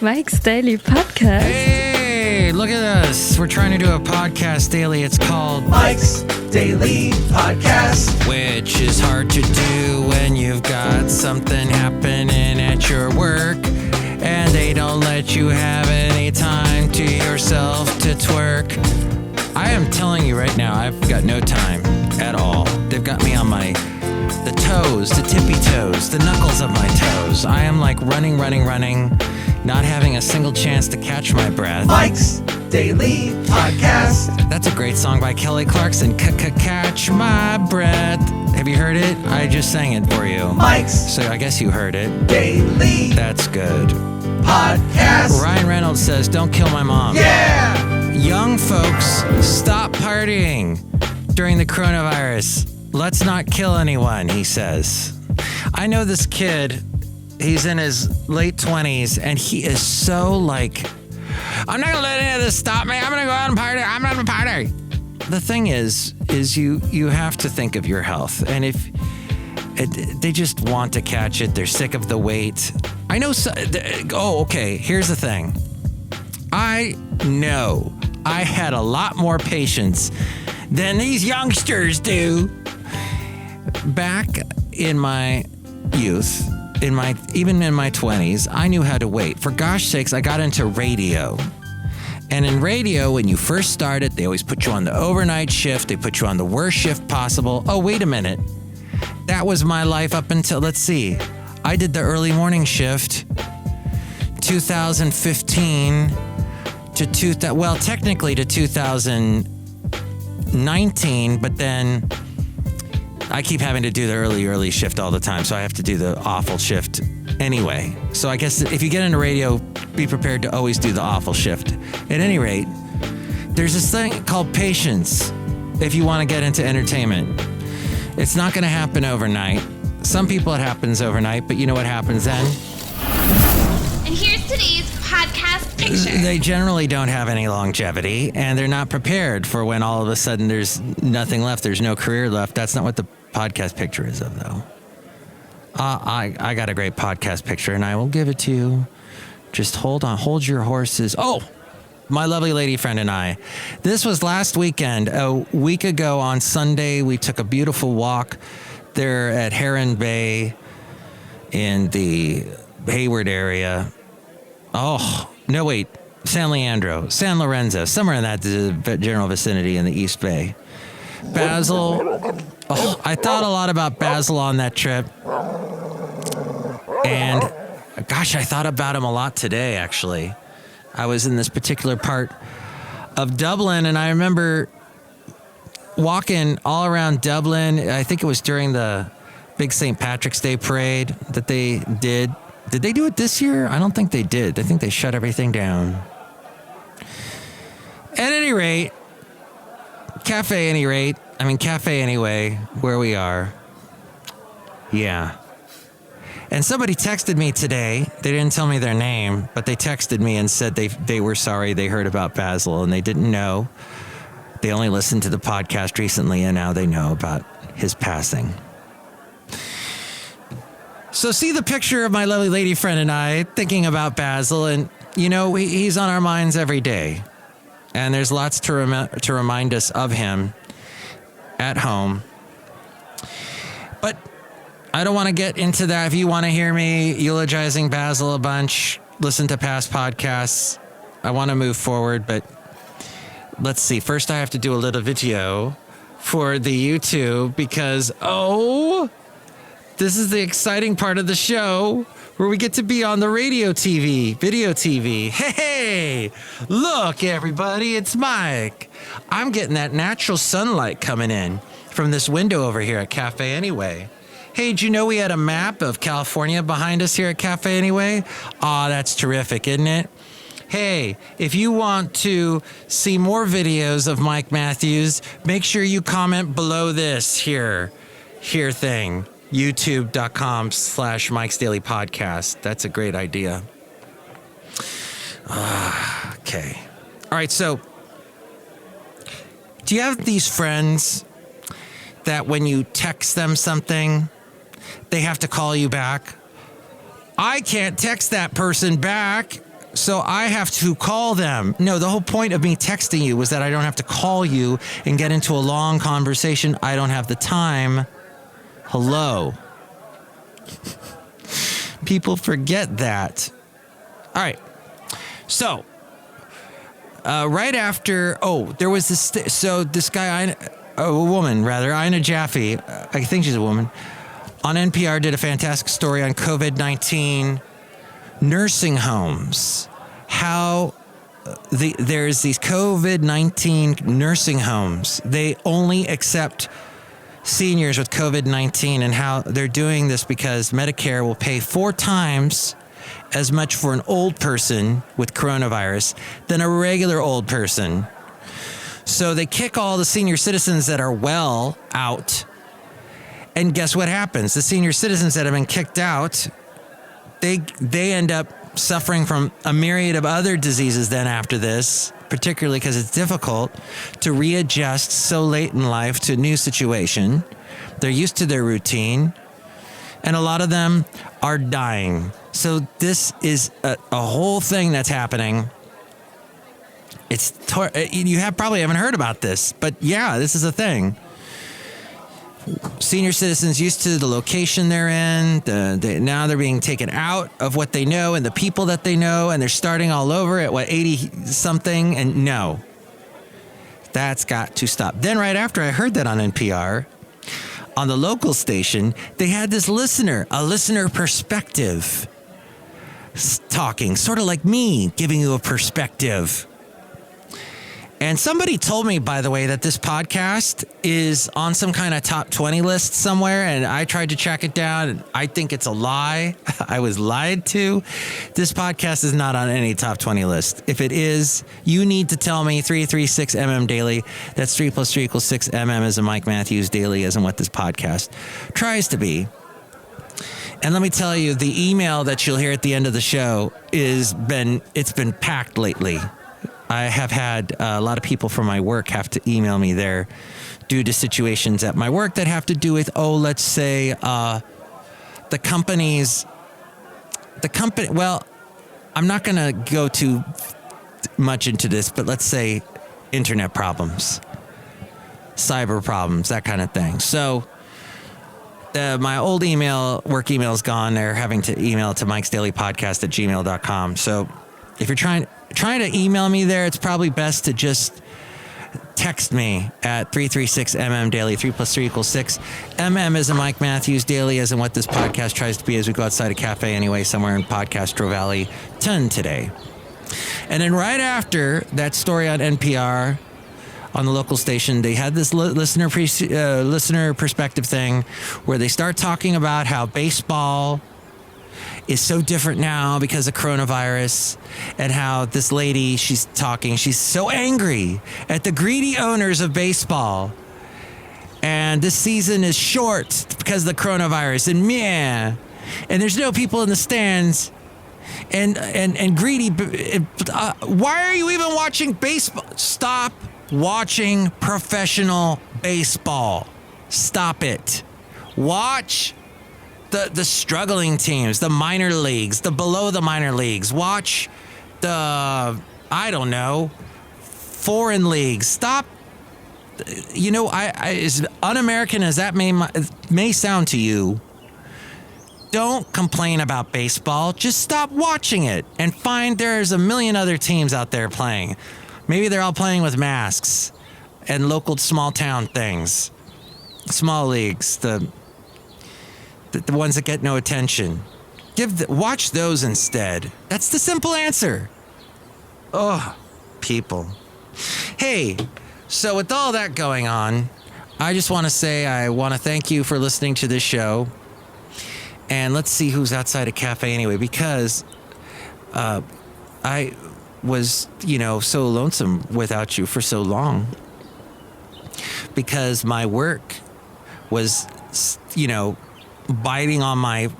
Mike's Daily Podcast. Hey, look at us. We're trying to do a podcast daily. It's called Mike's Daily Podcast, which is hard to do when you've got something happening at your work and they don't let you have any time to yourself to twerk. I am telling you right now, I've got no time at all. They've got me on the toes, the tippy toes, the knuckles of my toes. I am like running, not having a single chance to catch my breath. Mike's Daily Podcast. That's a great song by Kelly Clarkson. Catch my breath. Have you heard it? I just sang it for you. Mike's So I guess you heard it. Daily That's good. Podcast. Ryan Reynolds says, "Don't kill my mom." Yeah! Young folks, stop partying during the coronavirus. Let's not kill anyone, he says. I know this kid, he's in his late 20s, and he is so like, I'm not gonna let any of this stop me. I'm gonna go out and party. I'm gonna party. The thing is you have to think of your health. And if they just want to catch it, they're sick of the wait. I know. Okay, here's the thing. I know I had a lot more patience than these youngsters do. Back in my youth, even in my 20s, I knew how to wait. For gosh sakes, I got into radio. And in radio, when you first started, they always put you on the overnight shift. They put you on the worst shift possible. Oh, wait a minute. That was my life up until, let's see. I did the early morning shift, 2015 to technically to 2019, but then I keep having to do the early shift all the time, so I have to do the awful shift anyway. So I guess if you get into radio, be prepared to always do the awful shift. At any rate, there's this thing called patience if you want to get into entertainment. It's not going to happen overnight. Some people it happens overnight, but you know what happens then? And here's today's podcast picture. They generally don't have any longevity, and they're not prepared for when all of a sudden there's nothing left. There's no career left. That's not what the podcast picture is of, though. I got a great podcast picture, and I will give it to you. Just hold on. Hold your horses. Oh, my lovely lady friend and I. This was last weekend. A week ago on Sunday, we took a beautiful walk there at Heron Bay in the Hayward area. Oh, no, wait. San Lorenzo, somewhere in that general vicinity in the East Bay. Basil. Oh, I thought a lot about Basil on that trip. And gosh, I thought about him a lot today, actually. I was in this particular part of Dublin, and I remember walking all around Dublin. I think it was during the big St. Patrick's Day parade that they did. Did they do it this year? I don't think they did. I think they shut everything down. At any rate, Cafe Anyway, where we are. Yeah. And somebody texted me today. They didn't tell me their name, but they texted me and said they were sorry they heard about Basil and they didn't know. They only listened to the podcast recently and now they know about his passing. So see the picture of my lovely lady friend and I thinking about Basil, and you know, he's on our minds every day. And there's lots to remind us of him at home. But I don't want to get into that. If you want to hear me eulogizing Basil a bunch, listen to past podcasts. I want to move forward, but let's see. First, I have to do a little video for the YouTube because, this is the exciting part of the show where we get to be on the video TV. Hey, look, everybody, it's Mike. I'm getting that natural sunlight coming in from this window over here at Cafe Anyway. Hey, did you know we had a map of California behind us here at Cafe Anyway? Aw, that's terrific, isn't it? Hey, if you want to see more videos of Mike Matthews, make sure you comment below this here thing. YouTube.com/Mike's Daily Podcast. That's a great idea. Okay. All right, so do you have these friends that when you text them something, they have to call you back? I can't text that person back. So I have to call them. No, the whole point of me texting you was that I don't have to call you and get into a long conversation. I don't have the time. Hello. People forget that. All right. So, right after, there was this, this guy, a woman rather, Ina Jaffe, I think she's a woman, on NPR did a fantastic story on COVID-19 nursing homes. How there's these COVID-19 nursing homes. They only accept seniors with COVID-19, and how they're doing this because Medicare will pay 4 times as much for an old person with coronavirus than a regular old person. So they kick all the senior citizens that are well out. And guess what happens? The senior citizens that have been kicked out, they end up suffering from a myriad of other diseases then after this, particularly because it's difficult to readjust so late in life to a new situation. They're used to their routine, and a lot of them are dying. So this is a whole thing that's happening. You probably haven't heard about this, but yeah, this is a thing. Senior citizens used to the location they're in, now they're being taken out of what they know and the people that they know, and they're starting all over at 80 something, and no, that's got to stop. Then right after I heard that on NPR, on the local station, they had this a listener perspective talking, sort of like me giving you a perspective. And somebody told me, by the way, that this podcast is on some kind of top 20 list somewhere, and I tried to track it down, and I think it's a lie. I was lied to. This podcast is not on any top 20 list. If it is, you need to tell me. 336MM Daily. That's 3 + 3 = 6. MM as in Mike Matthews. Daily as in what this podcast tries to be. And let me tell you, the email that you'll hear at the end of the show it's been packed lately. I have had a lot of people from my work have to email me there due to situations at my work that have to do with, let's say, the company, well, I'm not going to go too much into this, but let's say internet problems, cyber problems, that kind of thing. So my old work email is gone. They're having to email to mikesdailypodcast@gmail.com. So if you're trying to email me there, it's probably best to just text me at 336MM Daily. 3 + 3 = 6. MM is in Mike Matthews. Daily as in what this podcast tries to be as we go outside a cafe anyway, somewhere in Podcastro Valley, 10 today. And then right after that story on NPR, on the local station, they had this listener perspective thing where they start talking about how baseball is so different now because of coronavirus, and how this lady, she's so angry at the greedy owners of baseball. And this season is short because of the coronavirus, and and there's no people in the stands, and greedy. Why are you even watching baseball? Stop watching professional baseball. Stop it. Watch the struggling teams, the minor leagues, the below the minor leagues. Watch the, foreign leagues. Stop. As un-American as that may sound to you, don't complain about baseball. Just stop watching it and find there's a million other teams out there playing. Maybe they're all playing with masks and local small town things, small leagues, the ones that get no attention. Watch those instead. That's the simple answer. Oh, people. Hey, so with all that going on, I just want to say I want to thank you for listening to this show. And let's see who's outside a cafe anyway, because I was, so lonesome without you for so long. Because my work was, biting on my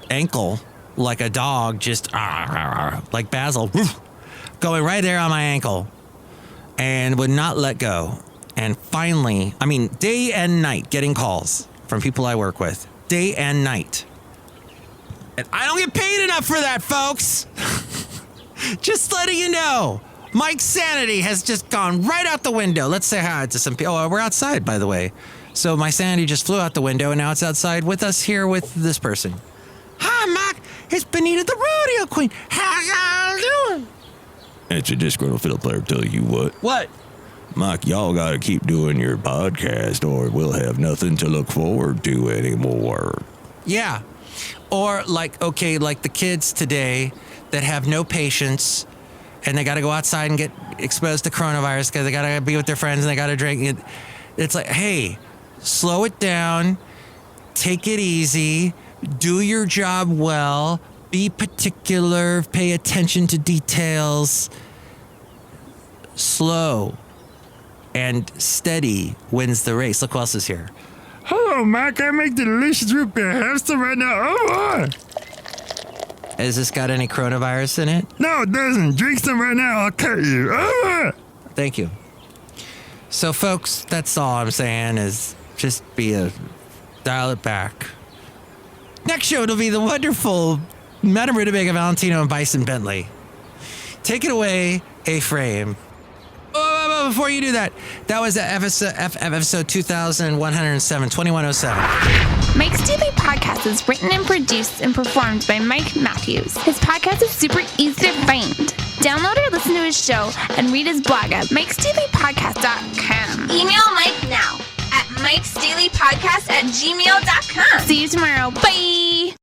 ankle like a dog, just like Basil, going right there on my ankle, and would not let go. And finally, day and night getting calls from people I work with, day and night. And I don't get paid enough for that, folks. Just letting you know. Mike's sanity has just gone right out the window. Let's say hi to some people. Oh, we're outside, by the way. So my sanity just flew out the window, and now it's outside with us here with this person. Hi, Mike. It's Benita the rodeo queen. How y'all doing? It's a Disgruntled Fiddle Player tell you what. What? Mike, y'all gotta keep doing your podcast or we'll have nothing to look forward to anymore. Yeah. Or like the kids today that have no patience and they got to go outside and get exposed to coronavirus because they got to be with their friends and they got to drink. It's like, hey, slow it down, take it easy, do your job well, be particular, pay attention to details. Slow and steady wins the race. Look who else is here. Hello, Mike. I make delicious root beer. Have some right now. Oh, Has this got any coronavirus in it? no, it doesn't. Drink some right now. I'll cut you. Oh, Thank you. So, folks, that's all I'm saying is just dial it back. Next show, it'll be the wonderful Madame Rootabega, Valentino, and Bison Bentley. Take it away, A-Frame. Oh, before you do that, that was episode 2107, 2107. Mike's Daily Podcast is written and produced and performed by Mike Matthews. His podcast is super easy to find. Download or listen to his show and read his blog at mikesdailypodcast.com. Email Mike now at mikesdailypodcast@gmail.com. See you tomorrow. Bye!